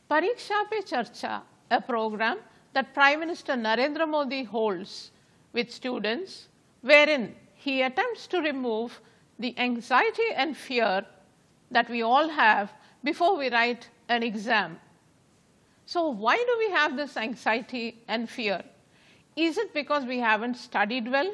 Pariksha Pe Charcha, a program that Prime Minister Narendra Modi holds with students, wherein he attempts to remove the anxiety and fear that we all have before we write an exam. So why do we have this anxiety and fear? Is it because we haven't studied well?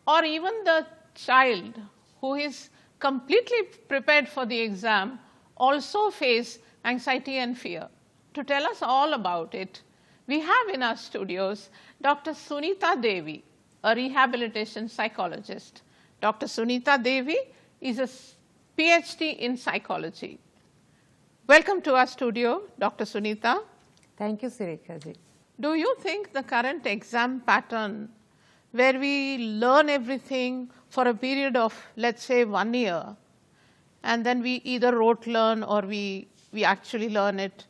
Or even the child who is completely prepared for the exam also face anxiety and fear? To tell us all about it, we have in our studios Dr.Sunitha Devi, a rehabilitation psychologist. Dr. Sunitha Devi is a PhD in psychology. Welcome to our studio, Dr. Sunitha. Thank you, Pariksha ji. Do you think the current exam pattern, where we learn everything for a period of, let's say, 1 year, and then we either rote learn or we actually learn it,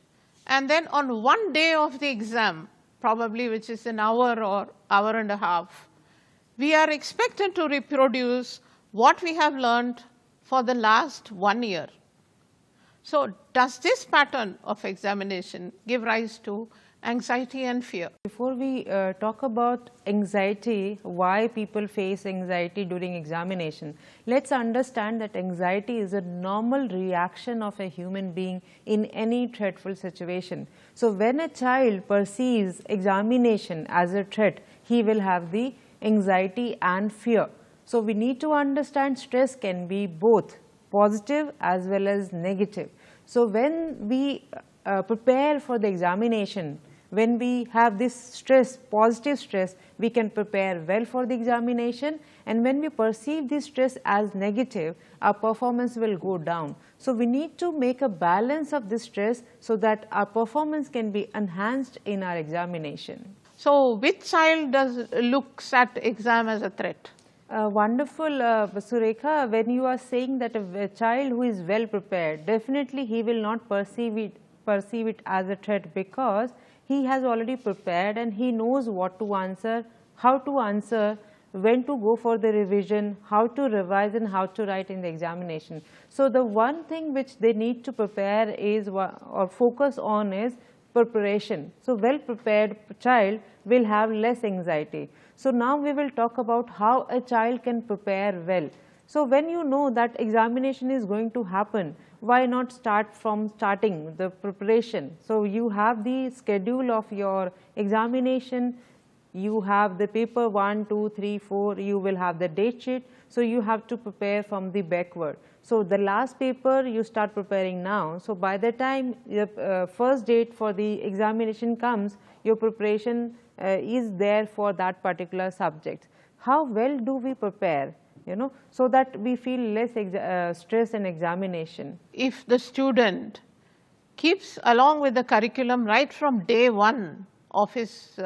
and then on one day of the exam, probably which is an hour or hour and a half, we are expected to reproduce what we have learned for the last 1 year? So does this pattern of examination give rise to anxiety and fear? Before we talk about anxiety, why people face anxiety during examination, let's understand that anxiety is a normal reaction of a human being in any threatful situation. So when a child perceives examination as a threat, he will have the anxiety and fear. So we need to understand stress can be both positive as well as negative. So when we prepare for the examination, when we have this stress, positive stress, we can prepare well for the examination, and when we perceive this stress as negative, our performance will go down. So we need to make a balance of this stress so that our performance can be enhanced in our examination. So which child looks at exam as a threat? Wonderful, Surekha. When you are saying that a child who is well prepared, definitely he will not perceive it as a threat, because he has already prepared and he knows what to answer, how to answer, when to go for the revision, how to revise and how to write in the examination. So the one thing which they need to prepare is or focus on is preparation. So well prepared child will have less anxiety. So now we will talk about how a child can prepare well. So when you know that examination is going to happen, why not start from starting the preparation? So you have the schedule of your examination, you have the paper 1, 2, 3, 4, you will have the date sheet. So you have to prepare from the backward. So the last paper you start preparing now. So by the time the first date for the examination comes, your preparation is there for that particular subject. How well do we prepare, so that we feel less stress in examination? If the student keeps along with the curriculum right from day 1 of his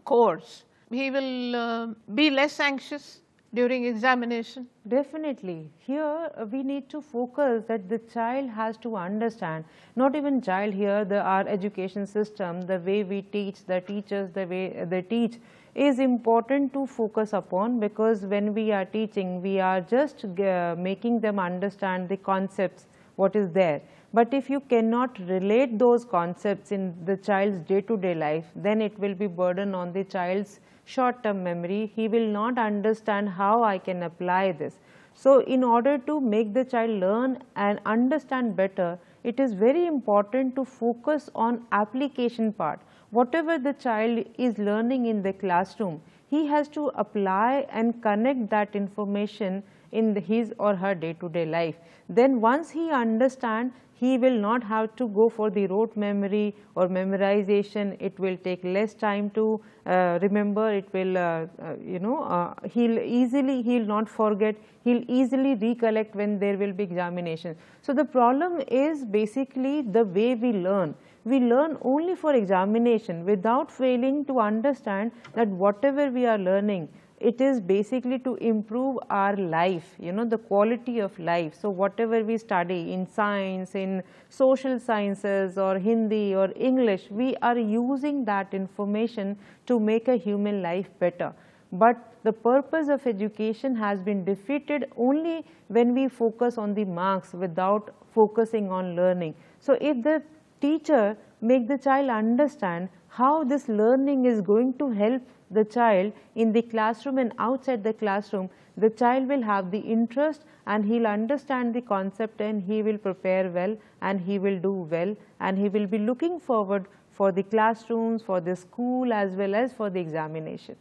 course, he will be less anxious during examination? Definitely. Here we need to focus that the child has to understand, not even child here, our education system, the way we teach, the teachers, the way they teach is important to focus upon, because when we are teaching, we are just making them understand the concepts, what is there. But if you cannot relate those concepts in the child's day-to-day life, then it will be burden on the child's short-term memory. He will not understand how I can apply this. So in order to make the child learn and understand better, it is very important to focus on application part. Whatever the child is learning in the classroom, he has to apply and connect that information in his or her day-to-day life. Then once he understands, he will not have to go for the rote memory or memorization. It will take less time to remember. It will, he'll not forget. He'll easily recollect when there will be examination. So the problem is basically the way we learn. We learn only for examination without failing to understand that whatever we are learning, it is basically to improve our life, the quality of life. So whatever we study in science, in social sciences or Hindi or English, we are using that information to make a human life better. But the purpose of education has been defeated only when we focus on the marks without focusing on learning. So if the teacher make the child understand how this learning is going to help the child in the classroom and outside the classroom, the child will have the interest and he will understand the concept and he will prepare well and he will do well and he will be looking forward for the classrooms, for the school as well as for the examination.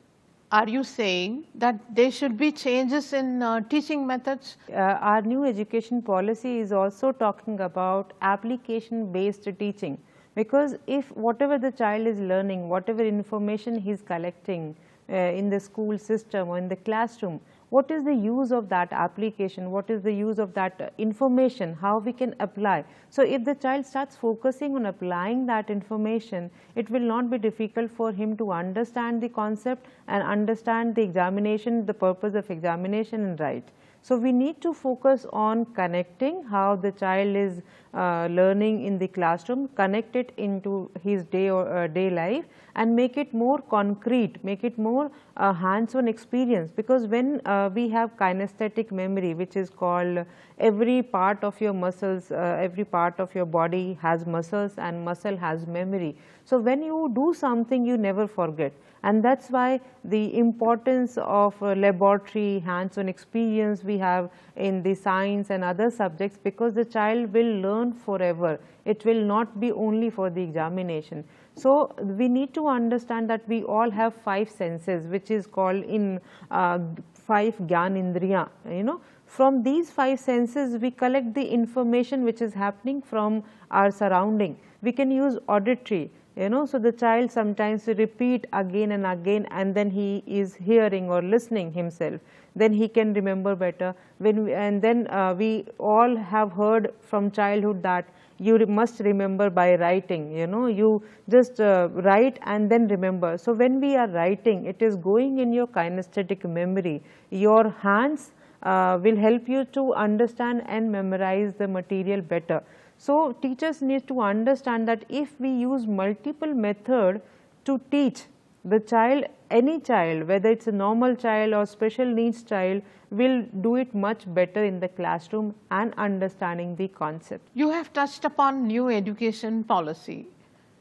Are you saying that there should be changes in teaching methods? Our new education policy is also talking about application based teaching, because if whatever the child is learning, whatever information he is collecting in the school system or in the classroom, what is the use of that application, what is the use of that information, how we can apply. So, if the child starts focusing on applying that information, it will not be difficult for him to understand the concept and understand the examination, the purpose of examination and write. So, we need to focus on connecting how the child is learning in the classroom, connect it into his day life and make it more concrete, make it more hands-on experience, because when we have kinesthetic memory, which is called every part of your muscles, every part of your body has muscles and muscle has memory. So, when you do something you never forget, and that is why the importance of laboratory hands-on experience we have in the science and other subjects, because the child will learn forever, it will not be only for the examination. So, we need to understand that we all have 5 senses, which is called in 5 Gyanindriya, From these 5 senses we collect the information which is happening from our surrounding. We can use auditory, so the child sometimes repeat again and again and then he is hearing or listening himself, then he can remember better. Then we all have heard from childhood that you must remember by writing, you just write and then remember. So, when we are writing, it is going in your kinesthetic memory. Your hands will help you to understand and memorize the material better. So, teachers need to understand that if we use multiple methods to teach the child, any child, whether it is a normal child or special needs child, will do it much better in the classroom and understanding the concept. You have touched upon new education policy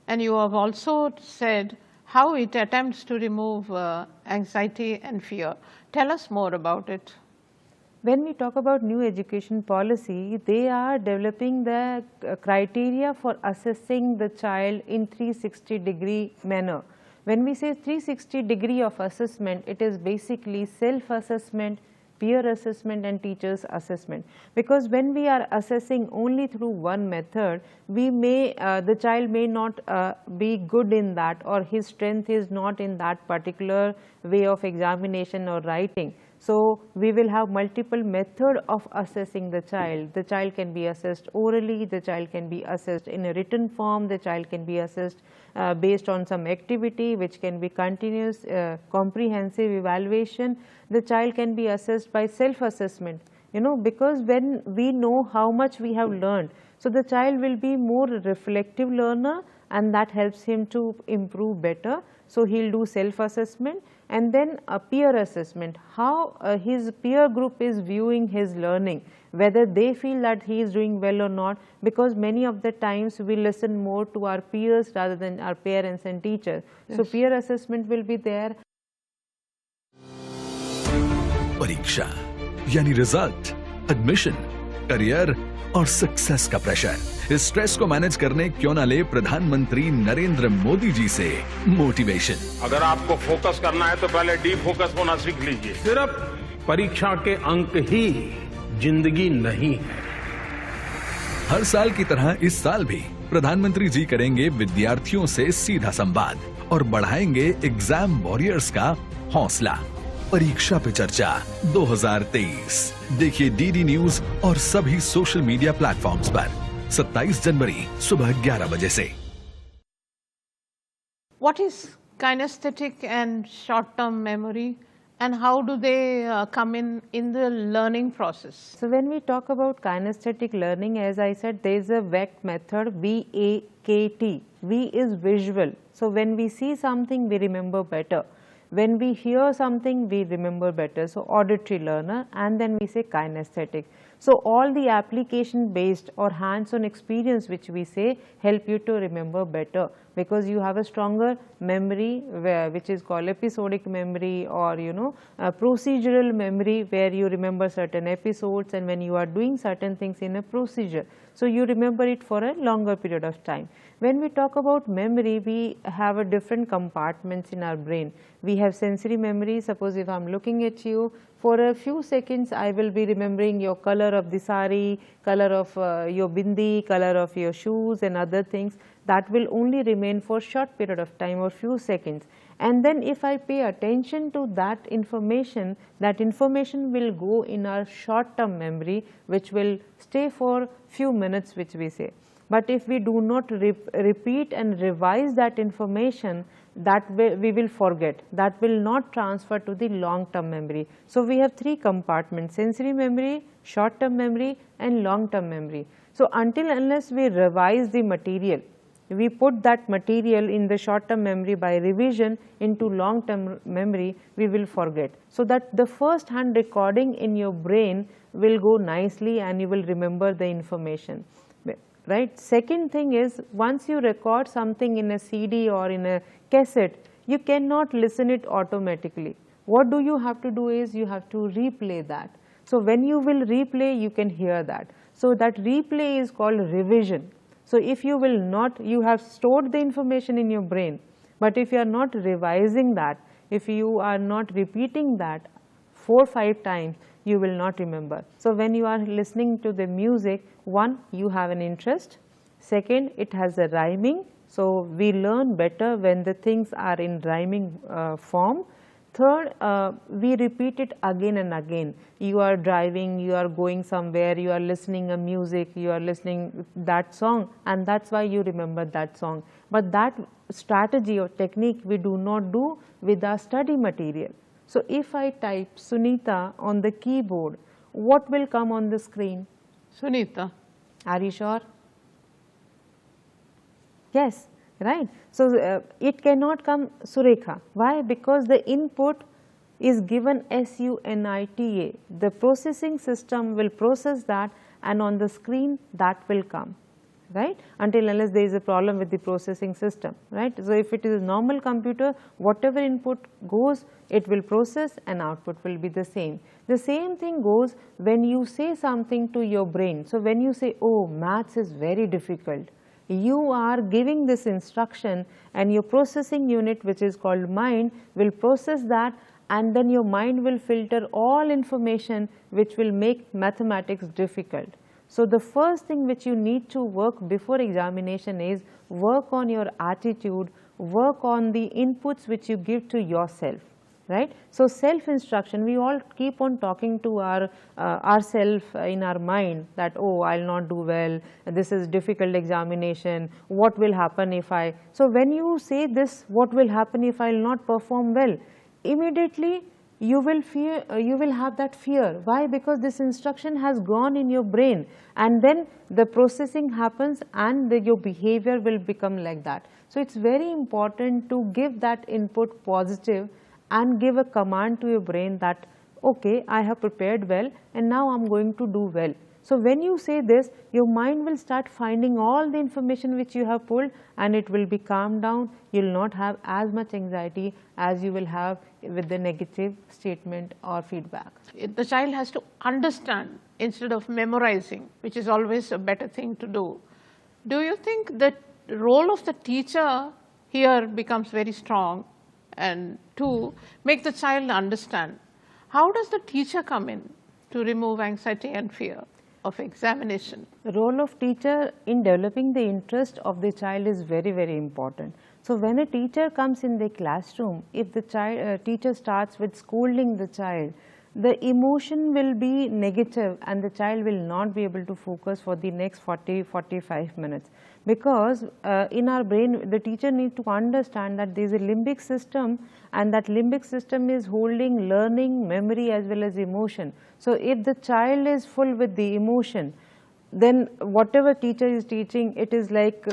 and you have also said how it attempts to remove anxiety and fear. Tell us more about it. When we talk about new education policy, they are developing the criteria for assessing the child in 360-degree manner. When we say 360-degree of assessment, it is basically self-assessment, peer assessment and teachers assessment, because when we are assessing only through one method, we may the child may not be good in that, or his strength is not in that particular way of examination or writing. So, we will have multiple method of assessing the child. The child can be assessed orally, the child can be assessed in a written form, the child can be assessed based on some activity which can be continuous, comprehensive evaluation. The child can be assessed by self-assessment, because when we know how much we have learned, so the child will be more reflective learner and that helps him to improve better. So, he will do self-assessment and then a peer assessment, how his peer group is viewing his learning, whether they feel that he is doing well or not, because many of the times we listen more to our peers rather than our parents and teachers. Yes. So, peer assessment will be there. परीक्षा यानी result, admission, career और success का pressure. इस stress को manage करने क्यों ना ले प्रधानमंत्री नरेंद्र मोदी जी से मोटिवेशन। अगर आपको फोकस करना है तो पहले डीप फोकस होना सीख लीजिए। सिर्फ परीक्षा के अंक ही जिंदगी नहीं है। हर साल की तरह इस साल भी प्रधानमंत्री जी करेंगे विद्यार्थियों से सीधा संवाद और बढ़ाएंगे एग्जाम वॉरियर्स का हौसला। परीक्षा पे चर्चा 2023 देखिए डीडी न्यूज और सभी सोशल मीडिया प्लेटफॉर्म्स पर 27 जनवरी सुबह 11 बजे से। What is kinesthetic and short-term memory and how do they come in the learning process? So, when we talk about kinesthetic learning, as I said, there is a VACT method, V-A-K-T. V is visual. So, when we see something, we remember better. When we hear something, we remember better. So, auditory learner, and then we say kinesthetic. So all the application based or hands-on experience which we say help you to remember better, because you have a stronger memory which is called episodic memory, or procedural memory, where you remember certain episodes and when you are doing certain things in a procedure. So you remember it for a longer period of time. When we talk about memory, we have a different compartments in our brain. We have sensory memory. Suppose if I am looking at you, for a few seconds I will be remembering your color of the sari, color of your bindi, color of your shoes and other things. That will only remain for short period of time or few seconds. And then if I pay attention to that information will go in our short term memory, which will stay for few minutes, which we say. But if we do not repeat and revise that information, that we will forget, that will not transfer to the long term memory. So we have three compartments: sensory memory, short term memory and long term memory. So until unless we revise the material, we put that material in the short term memory by revision into long term memory, we will forget. So that the first hand recording in your brain will go nicely and you will remember the information, right. Second thing is, once you record something in a CD or in a cassette, you cannot listen it automatically. What do you have to do is, you have to replay that. So when you will replay, you can hear that. So that replay is called revision. So if you will not, you have stored the information in your brain, but if you are not revising that, if you are not repeating that 4 or 5 times, you will not remember. So when you are listening to the music, one, you have an interest. Second, it has a rhyming. So we learn better when the things are in rhyming form. Third, we repeat it again and again. You are driving, you are going somewhere, you are listening a music, you are listening that song, and that's why you remember that song. But that strategy or technique we do not do with our study material. So if I type Sunitha on the keyboard, what will come on the screen? Sunitha. Are you sure? Yes, right. So it cannot come Surekha. Why? Because the input is given SUNITA. The processing system will process that, and on the screen that will come, right, until unless there is a problem with the processing system, right. So if it is a normal computer, whatever input goes, it will process and output will be the same. The same thing goes when you say something to your brain. So when you say, oh, maths is very difficult, you are giving this instruction, and your processing unit, which is called mind, will process that, and then your mind will filter all information which will make mathematics difficult. So the first thing which you need to work before examination is work on your attitude, work on the inputs which you give to yourself, right. So self instruction, we all keep on talking to ourself in our mind that, oh, I will not do well, this is difficult examination, what will happen if I. So when you say this, what will happen if I will not perform well, immediately you will fear, you will have that fear. Why? Because this instruction has gone in your brain, and then the processing happens and your behavior will become like that. So it's very important to give that input positive and give a command to your brain that, okay, I have prepared well and now I am going to do well. So when you say this, your mind will start finding all the information which you have pulled, and it will be calmed down. You will not have as much anxiety as you will have with the negative statement or feedback. The child has to understand instead of memorizing, which is always a better thing to do. Do you think the role of the teacher here becomes very strong, and to make the child understand? How does the teacher come in to remove anxiety and fear of examination? The role of teacher in developing the interest of the child is very, very important. So when a teacher comes in the classroom, if the teacher starts with scolding the child, the emotion will be negative and the child will not be able to focus for the next 40-45 minutes. Because in our brain, the teacher needs to understand that there is a limbic system, and that limbic system is holding learning, memory as well as emotion. So if the child is full with the emotion, then whatever teacher is teaching, it is like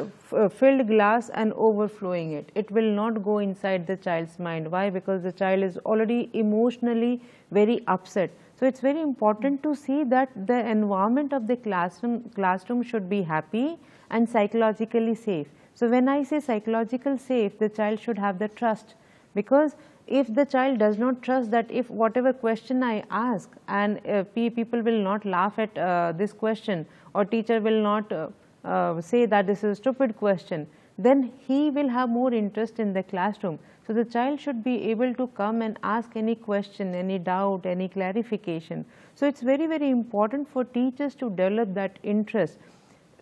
filled glass and overflowing it. It will not go inside the child's mind. Why? Because the child is already emotionally very upset. So it's very important to see that the environment of the classroom should be happy and psychologically safe. So when I say psychological safe, the child should have the trust, because if the child does not trust that if whatever question I ask and people will not laugh at this question, or teacher will not say that this is a stupid question, then he will have more interest in the classroom. So the child should be able to come and ask any question, any doubt, any clarification. So it's very, very important for teachers to develop that interest.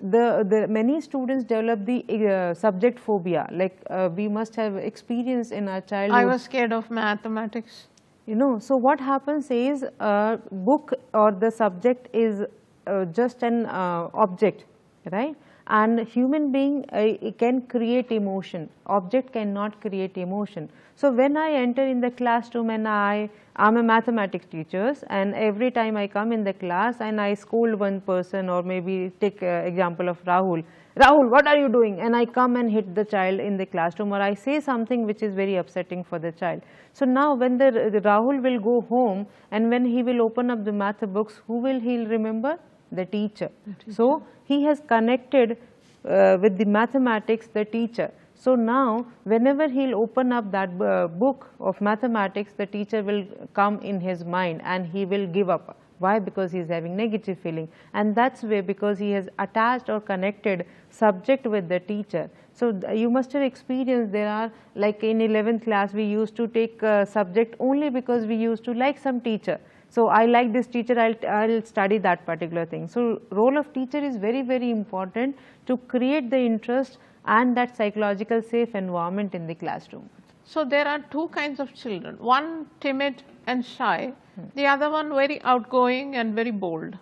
The many students develop the subject phobia, like we must have experienced in our childhood. I was scared of mathematics. So what happens is book or the subject is just an object, right? And human being can create emotion, object cannot create emotion. So when I enter in the classroom and I am a mathematics teacher, and every time I come in the class and I scold one person, or maybe take example of Rahul, what are you doing? And I come and hit the child in the classroom, or I say something which is very upsetting for the child. So now when the Rahul will go home and when he will open up the math books, who will he remember? The teacher. So he has connected with the mathematics, the teacher. So now whenever he will open up that book of mathematics, the teacher will come in his mind and he will give up. Why? Because he is having negative feeling, and that's why, because he has attached or connected subject with the teacher. So you must have experienced, there are, like in 11th class we used to take subject only because we used to like some teacher. So I like this teacher, I'll study that particular thing. So role of teacher is very, very important to create the interest and that psychological safe environment in the classroom. So there are two kinds of children, one timid and shy, the other one very outgoing and very bold.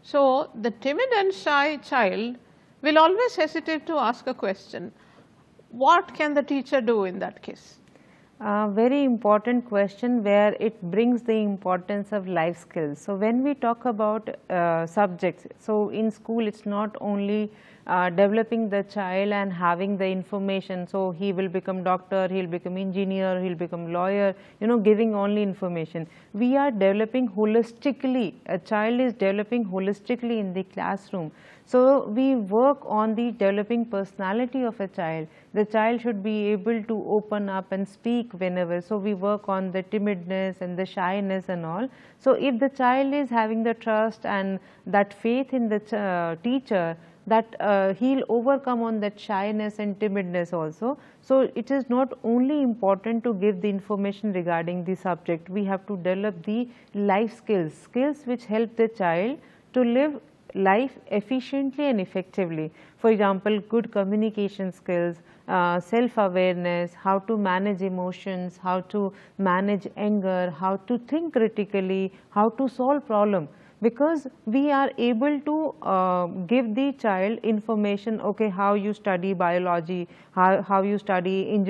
So the timid and shy child will always hesitate to ask a question. What can the teacher do in that case? Very important question, where it brings the importance of life skills. So when we talk about subjects, so in school it's not only developing the child and having the information, so he will become doctor, he will become engineer, he will become lawyer, giving only information. We are developing holistically, a child is developing holistically in the classroom. So we work on the developing personality of a child. The child should be able to open up and speak whenever. So we work on the timidness and the shyness and all. So if the child is having the trust and that faith in the teacher, that he'll overcome on that shyness and timidness also. So it is not only important to give the information regarding the subject, we have to develop the life skills which help the child to live life efficiently and effectively. For example, good communication skills, self-awareness, how to manage emotions, how to manage anger, how to think critically, how to solve problems. Because we are able to give the child information, okay, how you study biology, how you study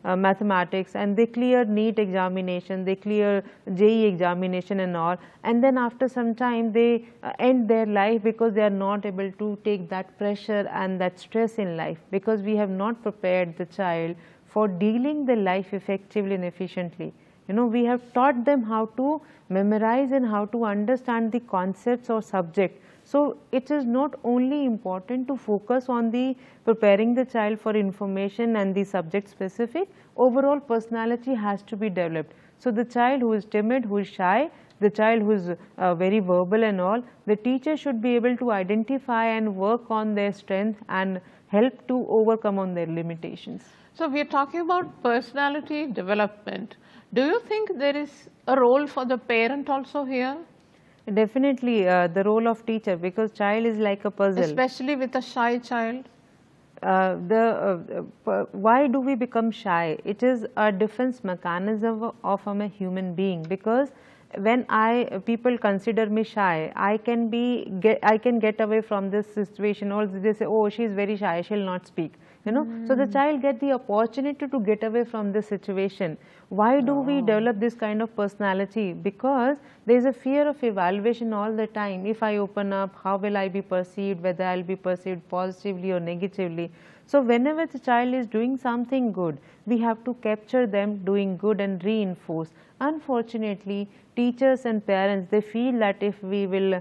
mathematics, and they clear NEET examination, they clear JEE examination and all, and then after some time they end their life because they are not able to take that pressure and that stress in life, because we have not prepared the child for dealing the life effectively and efficiently. We have taught them how to memorize and how to understand the concepts or subject. So it is not only important to focus on the preparing the child for information and the subject specific, overall personality has to be developed. So the child who is timid, who is shy, the child who is very verbal and all, the teacher should be able to identify and work on their strength and help to overcome on their limitations. So we are talking about personality development. Do you think there is a role for the parent also here? Definitely the role of teacher, because child is like a puzzle. Especially with a shy child? Why do we become shy? It is a defense mechanism of a human being, because when people consider me shy, I can get away from this situation. Also they say, oh, she is very shy, she will not speak. So the child get the opportunity to get away from this situation. Why do we develop this kind of personality? Because there is a fear of evaluation all the time. If I open up, how will I be perceived, whether I will be perceived positively or negatively. So whenever the child is doing something good, we have to capture them doing good and reinforce. Unfortunately, teachers and parents, they feel that if we will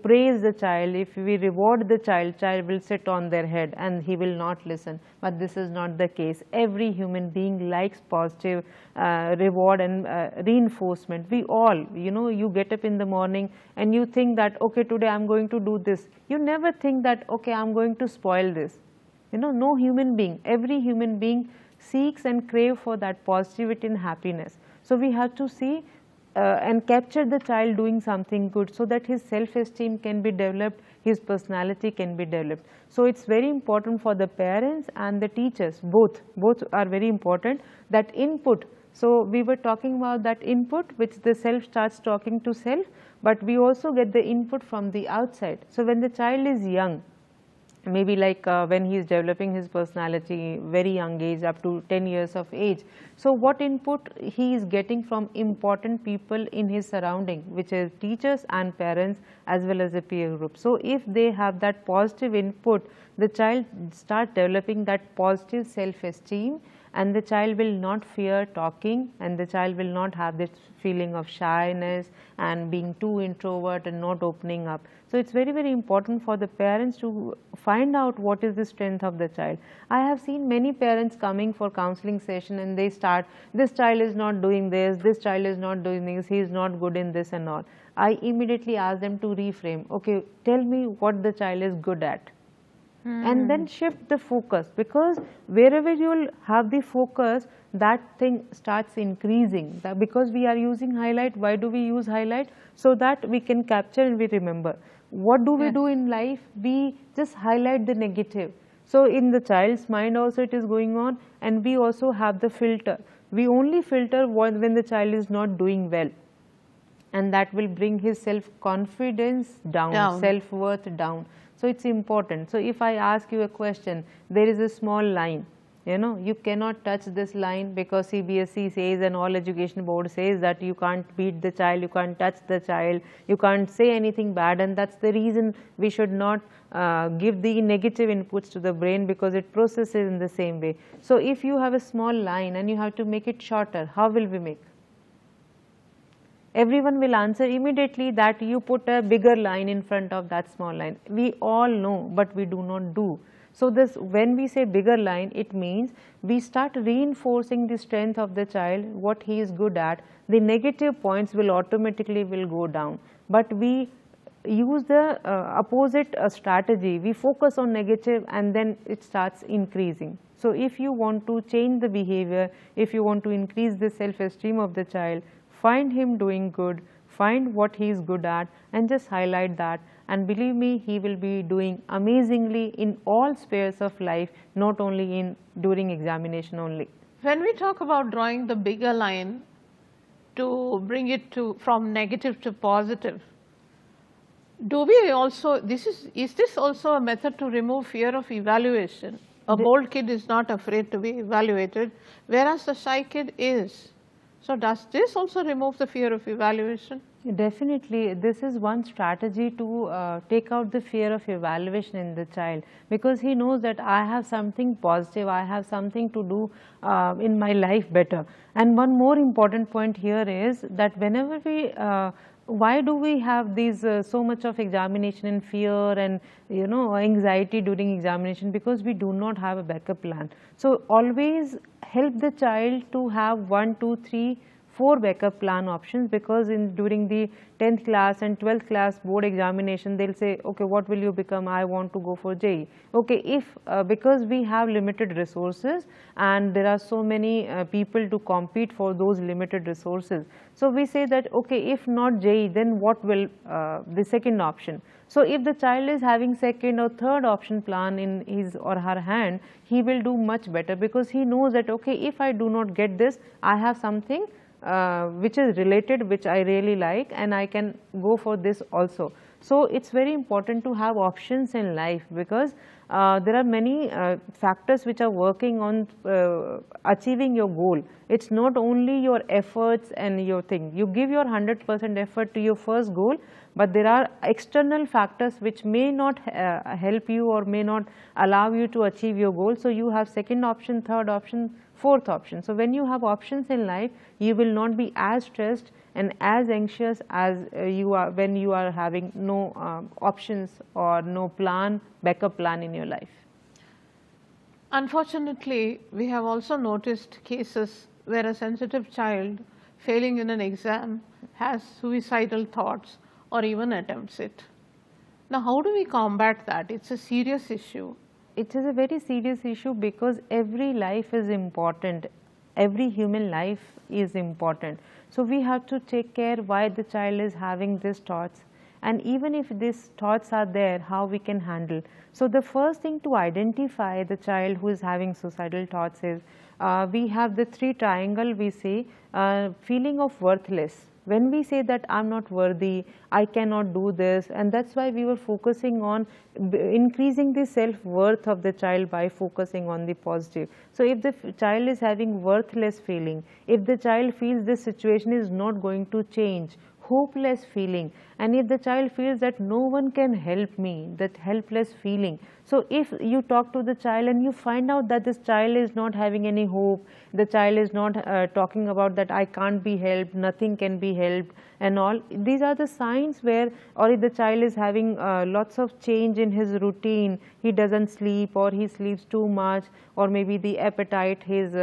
praise the child, if we reward the child will sit on their head and he will not listen. But this is not the case. Every human being likes positive reward and reinforcement. We all, you get up in the morning and you think that, okay, today I am going to do this. You never think that, okay, I am going to spoil this. No human being, every human being seeks and crave for that positivity and happiness. So we have to see and capture the child doing something good so that his self-esteem can be developed, his personality can be developed. So it's very important for the parents and the teachers, both are very important, that input. So we were talking about that input which the self starts talking to self, but we also get the input from the outside. So when the child is young, maybe like when he is developing his personality, very young age, up to 10 years of age. So what input he is getting from important people in his surrounding, which is teachers and parents as well as a peer group. So if they have that positive input, the child starts developing that positive self-esteem, and the child will not fear talking, and the child will not have this feeling of shyness and being too introvert and not opening up. So it's very, very important for the parents to find out what is the strength of the child. I have seen many parents coming for counseling session and they start, this child is not doing this child is not doing this, he is not good in this and all. I immediately ask them to reframe, okay, tell me what the child is good at. And then shift the focus, because wherever you will have the focus, that thing starts increasing. Because we are using highlight, why do we use highlight? So that we can capture and we remember. What do we do in life? We just highlight the negative. So in the child's mind also it is going on, and we also have the filter. We only filter when the child is not doing well, and that will bring his self-confidence down. Self-worth down. So it's important. So if I ask you a question, there is a small line, you cannot touch this line because CBSE says and all education board says that you can't beat the child, you can't touch the child, you can't say anything bad, and that's the reason we should not give the negative inputs to the brain, because it processes in the same way. So if you have a small line and you have to make it shorter, how will we make? Everyone will answer immediately that you put a bigger line in front of that small line. We all know, but we do not do. So this, when we say bigger line, it means we start reinforcing the strength of the child, what he is good at. The negative points will automatically go down. But we use the opposite strategy. We focus on negative and then it starts increasing. So if you want to change the behavior, if you want to increase the self-esteem of the child, find him doing good, find what he is good at, and just highlight that. And believe me, he will be doing amazingly in all spheres of life, not only during examination only. When we talk about drawing the bigger line to bring it from negative to positive, do we also, is this also a method to remove fear of evaluation? A bold kid is not afraid to be evaluated, whereas the shy kid is. So does this also remove the fear of evaluation? Definitely, this is one strategy to take out the fear of evaluation in the child, because he knows that I have something positive, I have something to do in my life better. And one more important point here is that whenever we why do we have these so much of examination and fear and anxiety during examination? Because we do not have a backup plan. So always help the child to have 1, 2, 3, 4 backup plan options, because during the 10th class and 12th class board examination, they'll say, okay, what will you become? I want to go for JEE. Okay, if because we have limited resources and there are so many people to compete for those limited resources. So we say that, okay, if not JEE, then what will the second option? So if the child is having second or third option plan in his or her hand, he will do much better, because he knows that, okay, if I do not get this, I have something which is related, which I really like, and I can go for this also. So it's very important to have options in life, because there are many factors which are working on achieving your goal. It's not only your efforts and your thing. You give your 100% effort to your first goal, but there are external factors which may not help you or may not allow you to achieve your goal. So you have second option, third option, fourth option. So when you have options in life, you will not be as stressed and as anxious as you are when you are having no options or no plan, backup plan in your life. Unfortunately, we have also noticed cases where a sensitive child failing in an exam has suicidal thoughts or even attempts it. Now, how do we combat that? It's a serious issue. It is a very serious issue because every life is important. Every human life is important. So we have to take care why the child is having these thoughts, and even if these thoughts are there, how we can handle. So the first thing to identify the child who is having suicidal thoughts is we have the 3 triangle. We say feeling of worthless. When we say that I'm not worthy, I cannot do this, and that's why we were focusing on increasing the self-worth of the child by focusing on the positive. So if the child is having worthless feeling, if the child feels this situation is not going to change, hopeless feeling, and if the child feels that no one can help me, that helpless feeling. So if you talk to the child and you find out that this child is not having any hope, the child is not talking about that I can't be helped, nothing can be helped and all, these are the signs where, or if the child is having lots of change in his routine, he doesn't sleep or he sleeps too much, or maybe the appetite, his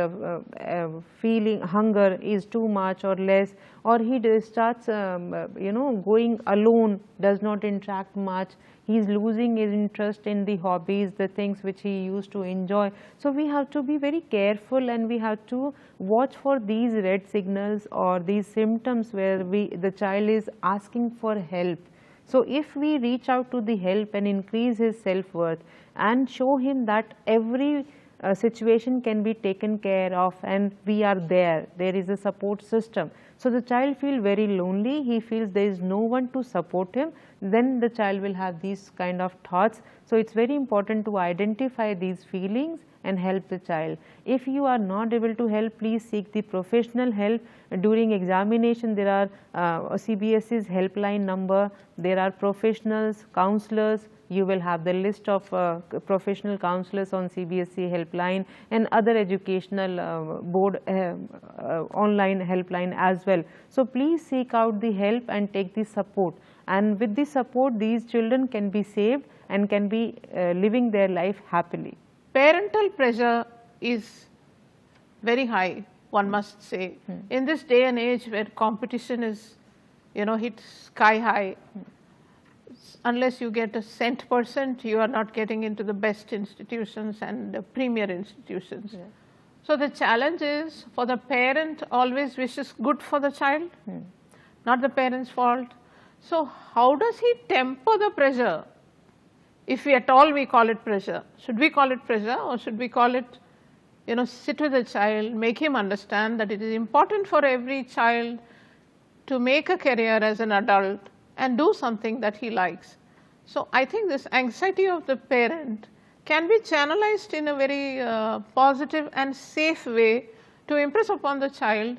feeling hunger is too much or less, or he starts going alone, does not interact much, he is losing his interest in the hobbies, the things which he used to enjoy. So we have to be very careful and we have to watch for these red signals or these symptoms where the child is asking for help. So if we reach out to the help and increase his self-worth and show him that every situation can be taken care of and we are there is a support system. So the child feels very lonely, he feels there is no one to support him, then the child will have these kind of thoughts. So it's very important to identify these feelings and help the child. If you are not able to help, please seek the professional help. During examination, there are CBSE's helpline number, there are professionals, counselors. You will have the list of professional counselors on CBSE helpline and other educational board online helpline as well. So please seek out the help and take the support, and with the support these children can be saved and can be living their life happily. Parental pressure is very high, one must say. In this day and age where competition is, hit sky high, unless you get a %, you are not getting into the best institutions and the premier institutions. Yeah. So the challenge is for the parent always wishes good for the child, not the parent's fault. So how does he temper the pressure? If we at all we call it pressure, should we call it pressure or should we call it, sit with the child, make him understand that it is important for every child to make a career as an adult and do something that he likes. So I think this anxiety of the parent can be channelized in a very positive and safe way to impress upon the child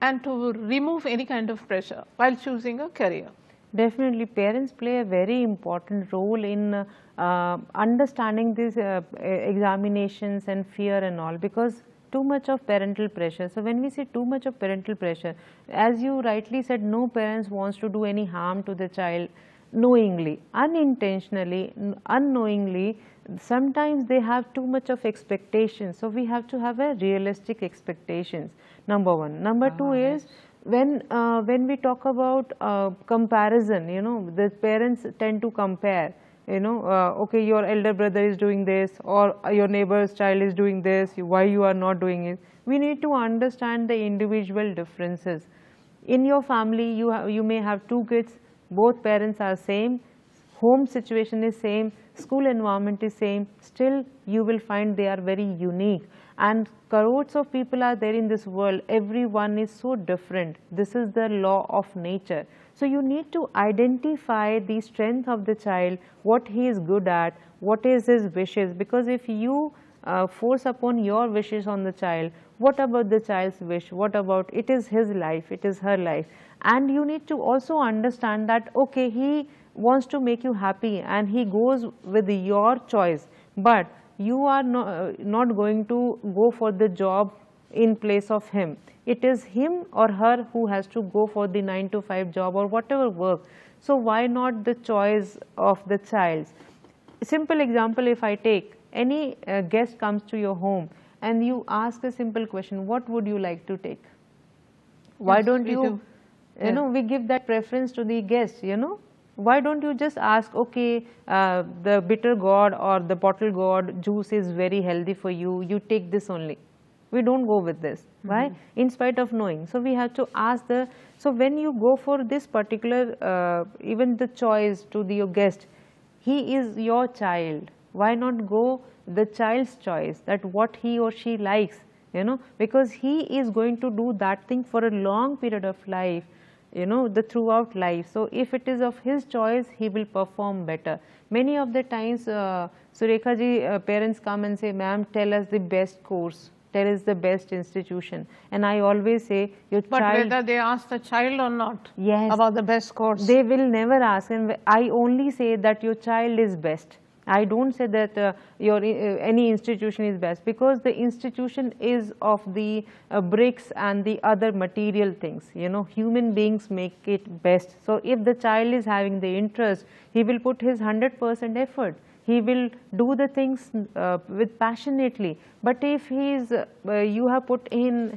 and to remove any kind of pressure while choosing a career. Definitely, parents play a very important role in understanding these examinations and fear and all, because too much of parental pressure. So when we say too much of parental pressure, as you rightly said, no parents wants to do any harm to the child knowingly, unintentionally, unknowingly. Sometimes they have too much of expectations. So we have to have a realistic expectations, number one. Number two is when we talk about comparison, the parents tend to compare. Okay, your elder brother is doing this, or your neighbor's child is doing this, why you are not doing it. We need to understand the individual differences. In your family, you may have 2 kids, both parents are same, home situation is same, school environment is same, still you will find they are very unique. And crores of people are there in this world, everyone is so different. This is the law of nature. So you need to identify the strength of the child, what he is good at, what is his wishes, because if you force upon your wishes on the child, what about the child's wish, what about, it is his life, it is her life. And you need to also understand that, okay, he wants to make you happy and he goes with your choice, but you are not going to go for the job in place of him. It is him or her who has to go for the 9 to 5 job or whatever work. So why not the choice of the child? Simple example, if I take, any guest comes to your home and you ask a simple question, what would you like to take? Why don't you, you know, we give that preference to the guest, you know. Why don't you just ask, okay, the bitter gourd or the bottle gourd juice is very healthy for you, you take this only. We don't go with this, right? In spite of knowing. So we have to ask the, so when you go for this particular, even the choice to your guest, he is your child. Why not go the child's choice, that what he or she likes, you know, because he is going to do that thing for a long period of life, you know, the throughout life. So if it is of his choice, he will perform better. Many of the times, Surekha ji, parents come and say, ma'am, tell us the best course, tell us the best institution. And I always say, your but child. But whether they ask the child or not, yes, about the best course. They will never ask, and I only say that your child is best. I don't say that any institution is best, because the institution is of the bricks and the other material things, you know, human beings make it best. So if the child is having the interest, he will put his 100% effort. He will do the things with passionately. But if he is, you have put him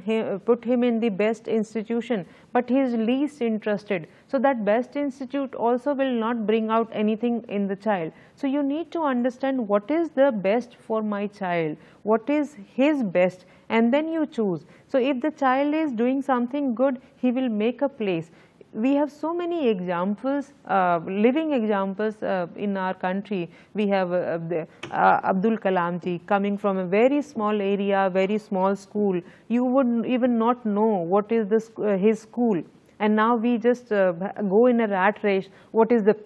in the best institution, but he is least interested, so that best institute also will not bring out anything in the child. So you need to understand what is the best for my child, what is his best, and then you choose. So if the child is doing something good, he will make a place. We have so many examples, living examples in our country. We have Abdul Kalam ji coming from a very small area, very small school. You would even not know what is his school. And now we just go in a rat race, what is the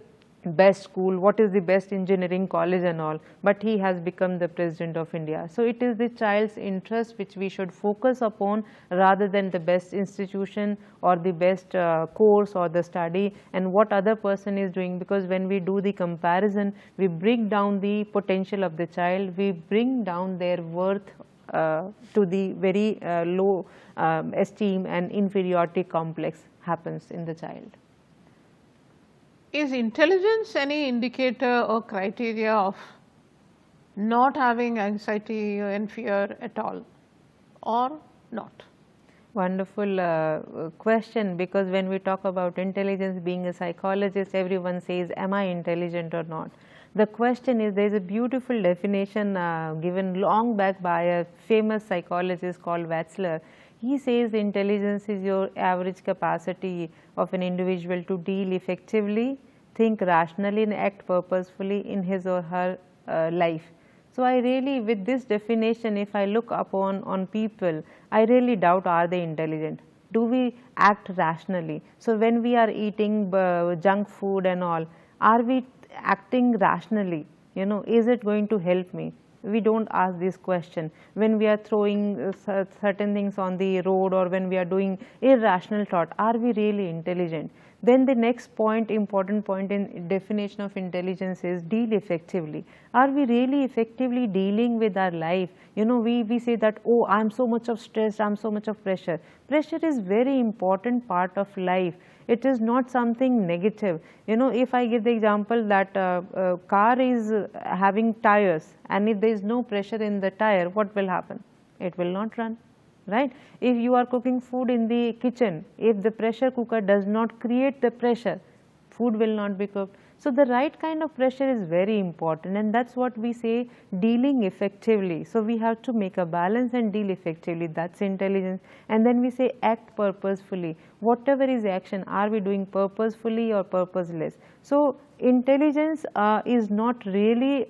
best school, what is the best engineering college and all, but he has become the President of India. So it is the child's interest which we should focus upon rather than the best institution or the best course or the study and what other person is doing, because when we do the comparison, we bring down the potential of the child, we bring down their worth to the very low esteem, and inferiority complex happens in the child. Is intelligence any indicator or criteria of not having anxiety and fear at all, or not? Wonderful question, because when we talk about intelligence, being a psychologist, everyone says, am I intelligent or not? The question is, there is a beautiful definition given long back by a famous psychologist called Watzler. He says intelligence is your average capacity of an individual to deal effectively, think rationally and act purposefully in his or her life. So I really, with this definition, if I look upon on people, I really doubt, are they intelligent? Do we act rationally? So when we are eating junk food and all, are we acting rationally? You know, is it going to help me? We don't ask this question. When we are throwing certain things on the road, or when we are doing irrational thought, are we really intelligent? Then the next point, important point in definition of intelligence is deal effectively. Are we really effectively dealing with our life? You know, we say that, oh, I am so much of stress, I am so much of pressure. Pressure is very important part of life. It is not something negative. You know, if I give the example that car is having tires, and if there is no pressure in the tire, what will happen? It will not run, right? If you are cooking food in the kitchen, if the pressure cooker does not create the pressure, food will not be cooked. So the right kind of pressure is very important, and that's what we say, dealing effectively. So we have to make a balance and deal effectively, that's intelligence. And then we say act purposefully. Whatever is action, are we doing purposefully or purposeless? So intelligence is not really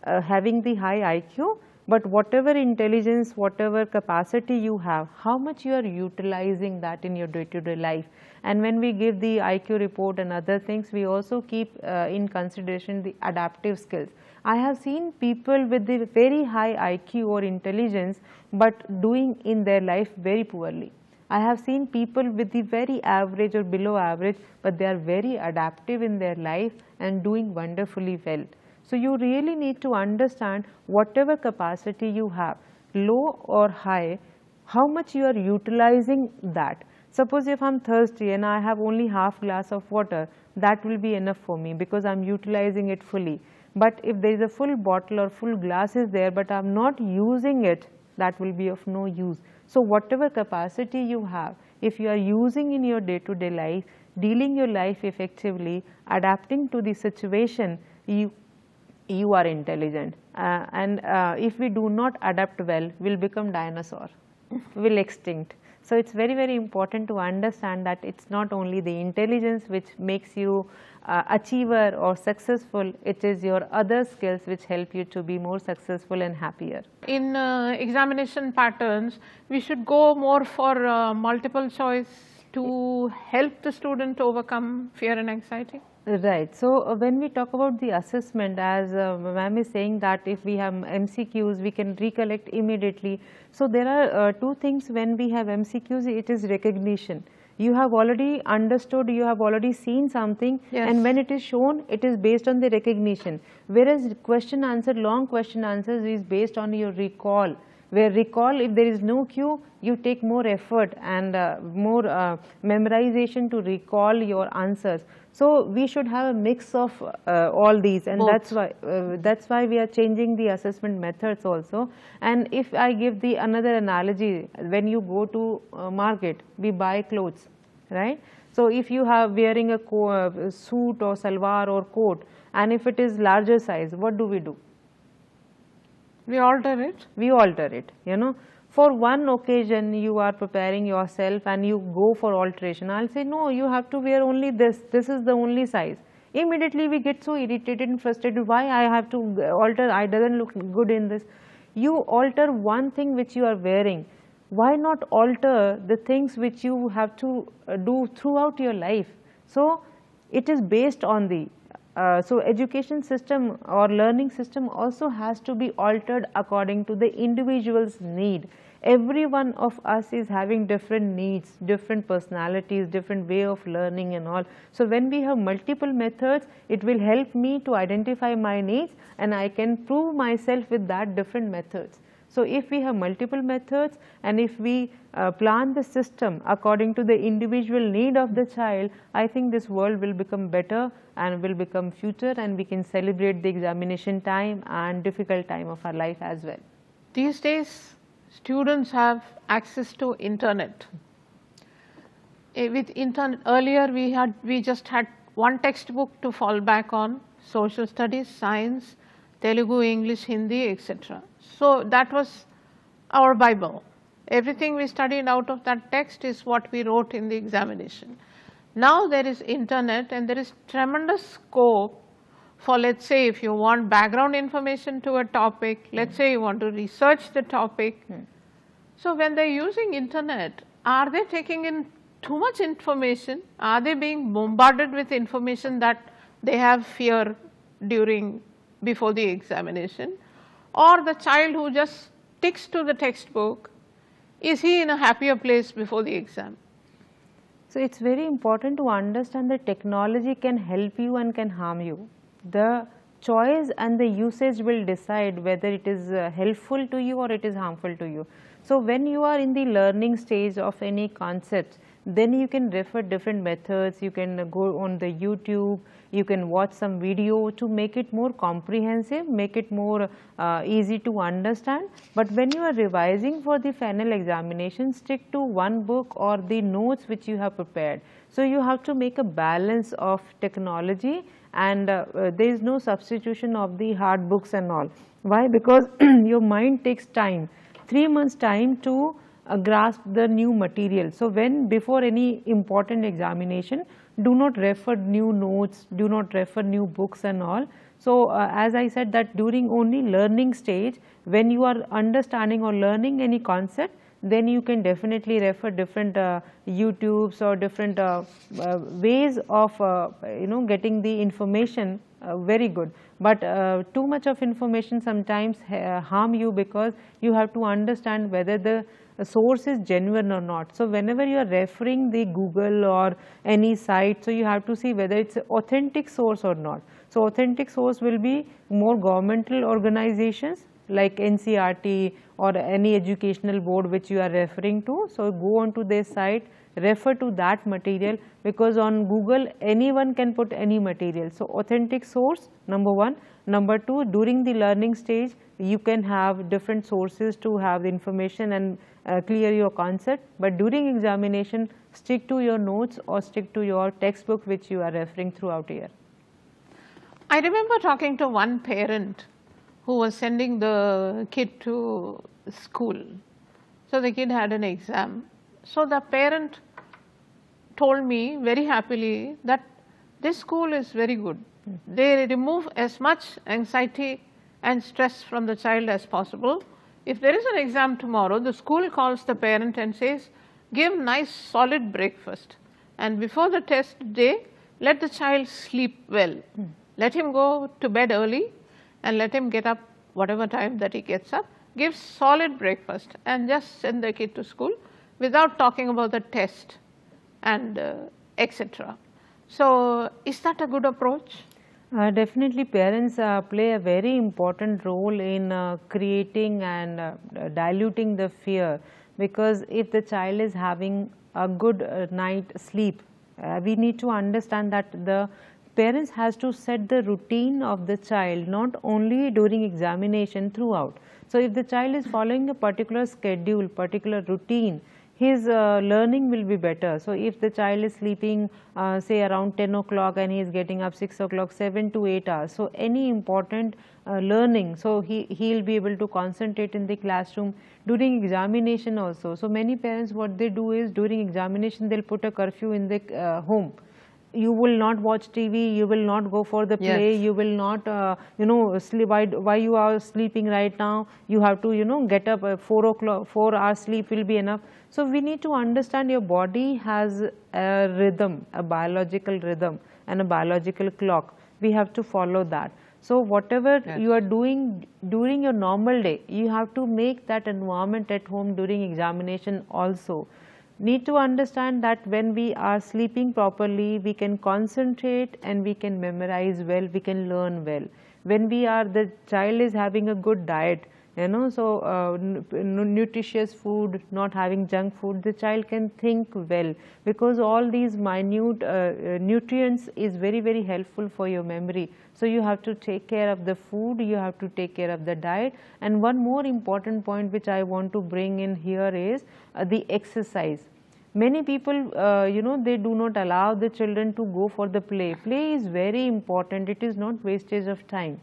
having the high IQ, but whatever intelligence, whatever capacity you have, how much you are utilizing that in your day-to-day life. And when we give the IQ report and other things, we also keep in consideration the adaptive skills. I have seen people with the very high IQ or intelligence, but doing in their life very poorly. I have seen people with the very average or below average, but they are very adaptive in their life and doing wonderfully well. So you really need to understand whatever capacity you have, low or high, how much you are utilizing that. Suppose if I am thirsty and I have only half glass of water, that will be enough for me because I am utilizing it fully. But if there is a full bottle or full glass is there, but I am not using it, that will be of no use. So whatever capacity you have, if you are using in your day-to-day life, dealing your life effectively, adapting to the situation, you are intelligent. And if we do not adapt well, we will become dinosaur, we will extinct. So it's very, very important to understand that it's not only the intelligence which makes you achiever or successful, it is your other skills which help you to be more successful and happier. In examination patterns, we should go more for multiple choice to help the student overcome fear and anxiety. Right. So when we talk about the assessment, as ma'am is saying that if we have MCQs, we can recollect immediately. So there are two things when we have MCQs, it is recognition. You have already understood, you have already seen something, yes, and when it is shown, it is based on the recognition. Whereas question answer, long question answers is based on your recall. Where recall, if there is no cue, you take more effort and more memorization to recall your answers. So we should have a mix of all these, and that's why we are changing the assessment methods also. And if I give the another analogy, when you go to market, we buy clothes, right? So if you have wearing a suit or salwar or coat, and if it is larger size, what do? We alter it. We alter it, you know. For one occasion you are preparing yourself and you go for alteration. I'll say, no, you have to wear only this. This is the only size. Immediately we get so irritated and frustrated. Why I have to alter? I doesn't look good in this. You alter one thing which you are wearing. Why not alter the things which you have to do throughout your life? So it is based on the so education system or learning system also has to be altered according to the individual's need. Every one of us is having different needs, different personalities, different way of learning and all. So when we have multiple methods, it will help me to identify my needs and I can prove myself with that different methods. So if we have multiple methods and if we plan the system according to the individual need of the child, I think this world will become better and will become future, and we can celebrate the examination time and difficult time of our life as well. These days, students have access to internet. With internet, earlier we just had one textbook to fall back on: social studies, science, Telugu, English, Hindi, etc. So that was our Bible. Everything we studied out of that text is what we wrote in the examination. Now there is internet and there is tremendous scope for, let's say, if you want background information to a topic, let's say you want to research the topic. So when they are using internet, are they taking in too much information? Are they being bombarded with information that they have fear before the examination? Or the child who just sticks to the textbook, is he in a happier place before the exam? So it's very important to understand that technology can help you and can harm you. The choice and the usage will decide whether it is helpful to you or it is harmful to you. So when you are in the learning stage of any concept, then you can refer different methods, you can go on the YouTube, you can watch some video to make it more comprehensive, make it more easy to understand. But when you are revising for the final examination, stick to one book or the notes which you have prepared. So you have to make a balance of technology and there is no substitution of the hard books and all. Why? Because your mind takes time, 3 months time to grasp the new material. So when before any important examination, do not refer new notes, do not refer new books and all. So as I said that during only learning stage, when you are understanding or learning any concept, then you can definitely refer different YouTubes or different ways of getting the information, very good. But too much of information sometimes harm you, because you have to understand whether the source is genuine or not. So whenever you are referring the Google or any site, so you have to see whether it's an authentic source or not. So authentic source will be more governmental organizations like NCERT or any educational board which you are referring to. So go on to their site, refer to that material, because on Google anyone can put any material. So authentic source, number one. Number two, during the learning stage you can have different sources to have the information and clear your concept, but during examination stick to your notes or stick to your textbook which you are referring throughout a year. I remember talking to one parent who was sending the kid to school. So the kid had an exam. So the parent told me very happily that this school is very good. They remove as much anxiety and stress from the child as possible. If there is an exam tomorrow, the school calls the parent and says, give nice solid breakfast, and before the test day, let the child sleep well. Let him go to bed early and let him get up whatever time that he gets up, give solid breakfast and just send the kid to school without talking about the test and etc. So is that a good approach? Definitely parents play a very important role in creating and diluting the fear, because if the child is having a good night sleep, we need to understand that the parents has to set the routine of the child, not only during examination, throughout. So if the child is following a particular schedule, particular routine, his learning will be better. So if the child is sleeping say around 10 o'clock and he is getting up 6 o'clock, 7 to 8 hours, so any important learning, so he will be able to concentrate in the classroom. During examination also, so many parents what they do is during examination they will put a curfew in the home. You will not watch TV, you will not go for the play, you will not sleep. Why you are sleeping right now, you have to get up at 4 o'clock, 4 hours sleep will be enough. So we need to understand your body has a rhythm, a biological rhythm and a biological clock. We have to follow that. So whatever you are doing during your normal day, you have to make that environment at home during examination also. Need to understand that when we are sleeping properly, we can concentrate and we can memorize well, we can learn well. When the child is having a good diet, so nutritious food, not having junk food, the child can think well, because all these minute nutrients is very, very helpful for your memory. So you have to take care of the food, you have to take care of the diet. And one more important point which I want to bring in here is the exercise. Many people, they do not allow the children to go for the play. Play is very important, it is not wastage of time.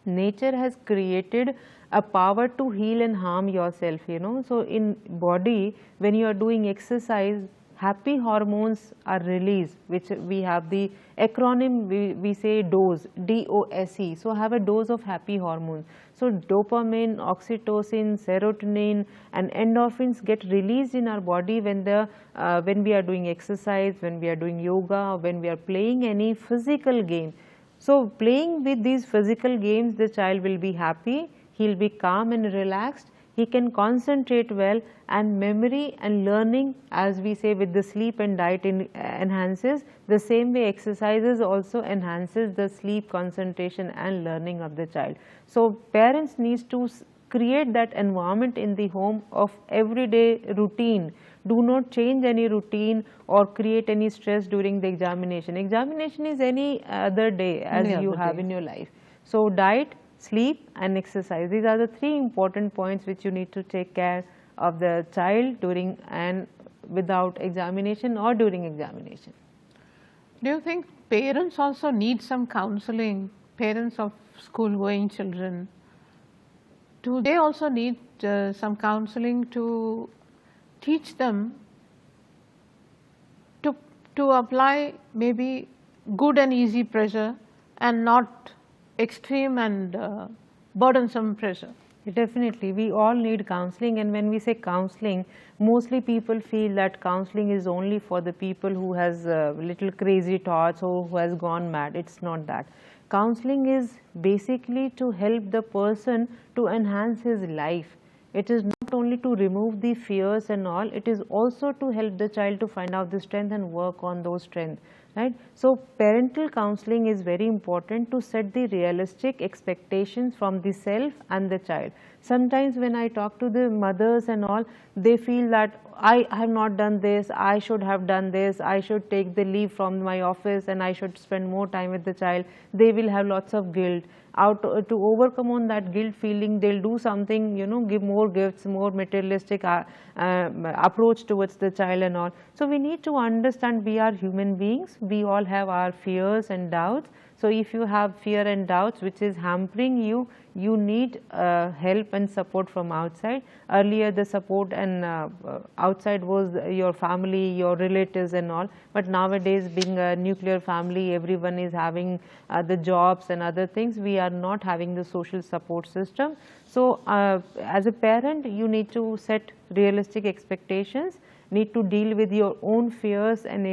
Nature has created a power to heal and harm yourself, So in body, when you are doing exercise, happy hormones are released, which we have the acronym, we say DOSE, D-O-S-E. So have a dose of happy hormones. So dopamine, oxytocin, serotonin and endorphins get released in our body when we are doing exercise, when we are doing yoga, when we are playing any physical game. So playing with these physical games, the child will be happy, he will be calm and relaxed, he can concentrate well, and memory and learning, as we say with the sleep and diet enhances, the same way exercises also enhances the sleep, concentration and learning of the child. So parents need to create that environment in the home of everyday routine. Do not change any routine or create any stress during the examination. Examination is any other day as you have in your life. So diet, sleep and exercise, these are the 3 important points which you need to take care of the child during and without examination or during examination. Do you think parents also need some counseling, parents of school going children? Do they also need some counseling to teach them to apply maybe good and easy pressure and not extreme and burdensome pressure? Definitely, we all need counseling, and when we say counseling, mostly people feel that counseling is only for the people who has little crazy thoughts or who has gone mad. It's not that. Counseling is basically to help the person to enhance his life. It is not only to remove the fears and all, it is also to help the child to find out the strength and work on those strengths. Right? So, parental counseling is very important to set the realistic expectations from the self and the child. Sometimes when I talk to the mothers and all, they feel that I have not done this, I should have done this, I should take the leave from my office and I should spend more time with the child. They will have lots of guilt. To overcome on that guilt feeling, they'll do something, give more gifts, more materialistic approach towards the child and all. So, we need to understand we are human beings, we all have our fears and doubts. So, if you have fear and doubts which is hampering you, you need help and support from outside. Earlier the support and outside was your family, your relatives and all, but nowadays being a nuclear family, everyone is having the jobs and other things, we are not having the social support system. So, as a parent you need to set realistic expectations, need to deal with your own fears and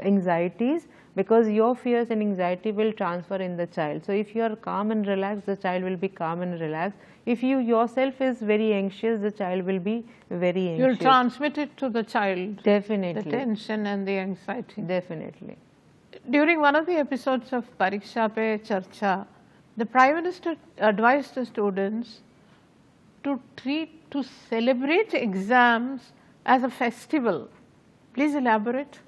anxieties, because your fears and anxiety will transfer in the child. So, if you are calm and relaxed, the child will be calm and relaxed. If you yourself is very anxious, the child will be very anxious. You will transmit it to the child. Definitely. The tension and the anxiety. Definitely. During one of the episodes of Pariksha Pe Charcha, the Prime Minister advised the students to celebrate exams as a festival. Please elaborate.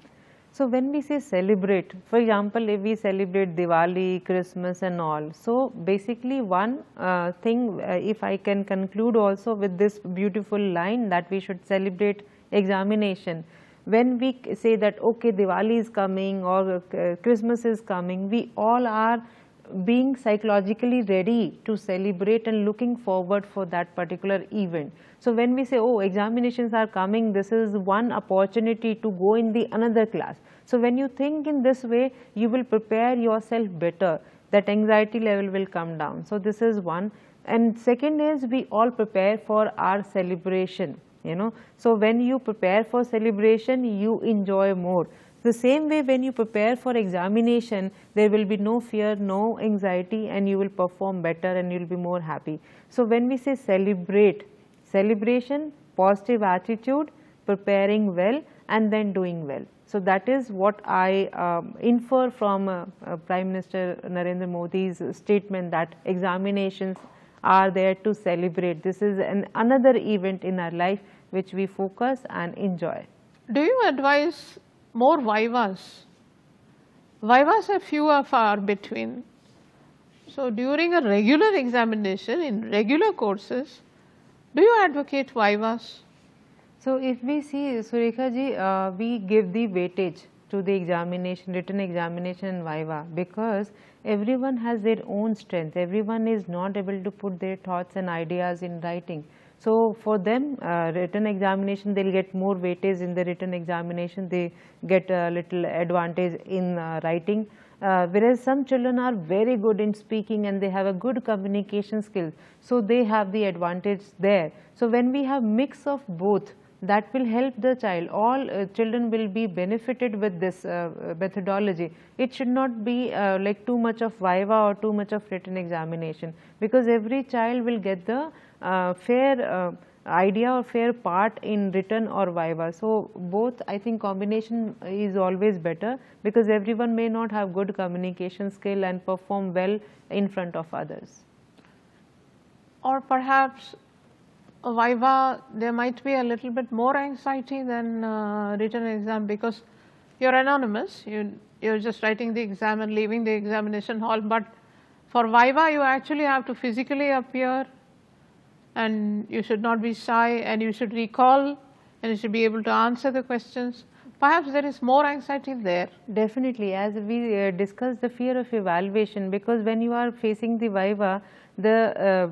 So, when we say celebrate, for example, if we celebrate Diwali, Christmas and all, so basically one thing, if I can conclude also with this beautiful line, that we should celebrate examination. When we say that okay, Diwali is coming or Christmas is coming, we all are being psychologically ready to celebrate and looking forward for that particular event. So, when we say, oh, examinations are coming, this is one opportunity to go in the another class. So, when you think in this way, you will prepare yourself better, that anxiety level will come down. So, this is one. And second is, we all prepare for our celebration, So, when you prepare for celebration, you enjoy more. The same way, when you prepare for examination, there will be no fear, no anxiety, and you will perform better and you will be more happy. So, when we say celebrate, celebration, positive attitude, preparing well and then doing well. So, that is what I infer from Prime Minister Narendra Modi's statement, that examinations are there to celebrate. This is another event in our life which we focus and enjoy. Do you advise more vivas? Vivas are few and far between. So, during a regular examination in regular courses, do you advocate vivas? So, if we see, Surekha ji, we give the weightage to the examination, written examination and viva, because everyone has their own strength. Everyone is not able to put their thoughts and ideas in writing. So, for them written examination, they will get more weightage in the written examination, they get a little advantage in writing. Whereas some children are very good in speaking and they have a good communication skills, so they have the advantage there. So, when we have mix of both, that will help the child. All children will be benefited with this methodology. It should not be like too much of viva or too much of written examination, because every child will get the fair idea or fair part in written or viva. So, both, I think combination is always better, because everyone may not have good communication skill and perform well in front of others. Or perhaps a viva, there might be a little bit more anxiety than written exam, because you are anonymous, you are just writing the exam and leaving the examination hall. But for viva, you actually have to physically appear, and you should not be shy, and you should recall, and you should be able to answer the questions. perhaps there is more anxiety there. Definitely, as we discussed, the fear of evaluation, because when you are facing the viva, the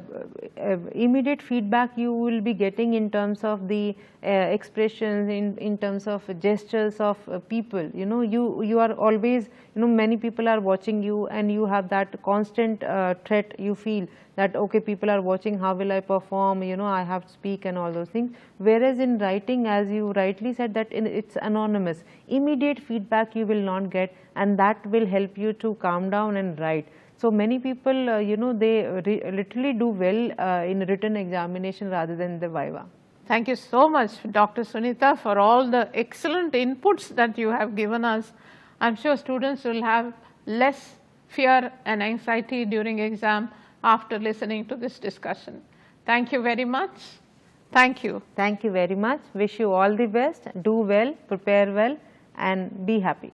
immediate feedback you will be getting in terms of the expressions, in terms of gestures of people. You know, you are always, you know, many people are watching you, and you have that constant threat. You feel that, okay, people are watching, how will I perform, you know, I have to speak and all those things. Whereas in writing, as you rightly said, that it's anonymous, immediate feedback you will not get, and that will help you to calm down and write. So many people, you know, they literally do well in written examination rather than the viva. Thank you so much, Dr. Sunitha, for all the excellent inputs that you have given us. I'm sure students will have less fear and anxiety during exam after listening to this discussion. Thank you very much. Thank you. Thank you very much. Wish you all the best. Do well, prepare well, and be happy.